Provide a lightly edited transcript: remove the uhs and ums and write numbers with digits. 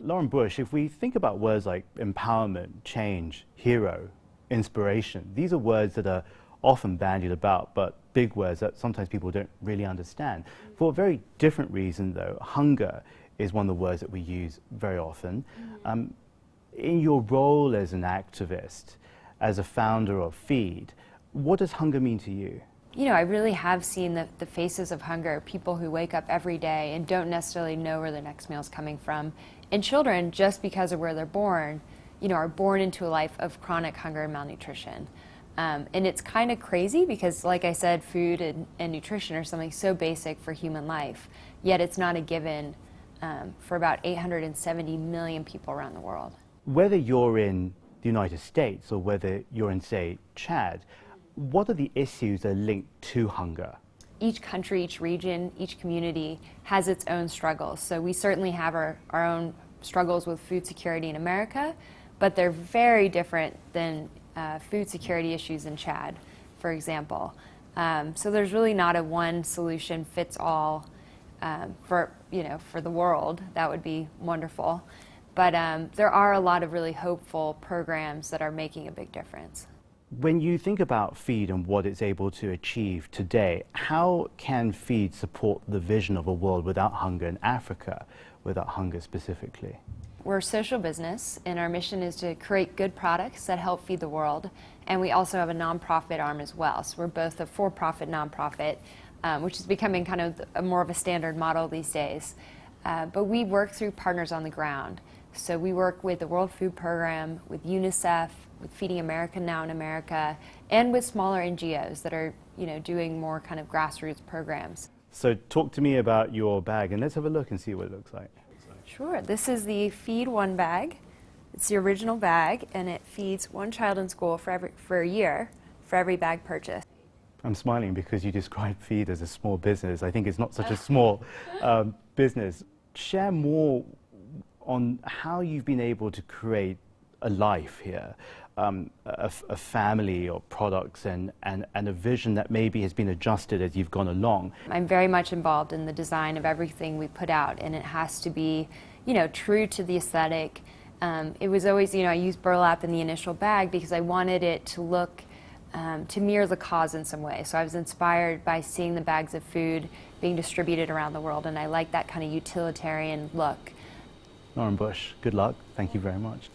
Lauren Bush, if we think about words like empowerment, change, hero, inspiration, these are words that are often bandied about, but big words that sometimes people don't really understand. For a very different reason, though, hunger is one of the words that we use very often. In your role as an activist, as a founder of FEED, what does hunger mean to you? You know, I really have seen the faces of hunger, people who wake up every day and don't necessarily know where their next meal is coming from. And children, just because of where they're born, you know, are born into a life of chronic hunger and malnutrition. And it's kind of crazy because, like I said, food and nutrition are something so basic for human life, yet it's not a given for about 870 million people around the world. Whether you're in the United States or whether you're in, say, Chad, what are the issues that are linked to hunger? Each country, each region, each community has its own struggles. So we certainly have our own struggles with food security in America, but they're very different than food security issues in Chad, for example. So there's really not a one solution fits all for the world. That would be wonderful. But there are a lot of really hopeful programs that are making a big difference. When you think about FEED and what it's able to achieve today, how can FEED support the vision of a world without hunger in Africa, without hunger specifically? We're a social business, and our mission is to create good products that help feed the world. And we also have a nonprofit arm as well. So we're both a for-profit nonprofit, which is becoming kind of more of a standard model these days. But we work through partners on the ground. So we work with the World Food Program, with UNICEF, with Feeding America Now in America, and with smaller NGOs that are, doing more kind of grassroots programs. So talk to me about your bag, and let's have a look and see what it looks like. Sure. This is the Feed One bag. It's the original bag, and it feeds one child in school for a year for every bag purchased. I'm smiling because you describe FEED as a small business. I think it's not such a small business. Share more on how you've been able to create a life here, a family or products and a vision that maybe has been adjusted as you've gone along. I'm very much involved in the design of everything we put out, and it has to be, true to the aesthetic. It was always, I used burlap in the initial bag because I wanted it to look, to mirror the cause in some way. So I was inspired by seeing the bags of food being distributed around the world, and I like that kind of utilitarian look. Lauren Bush, good luck. Thank you very much.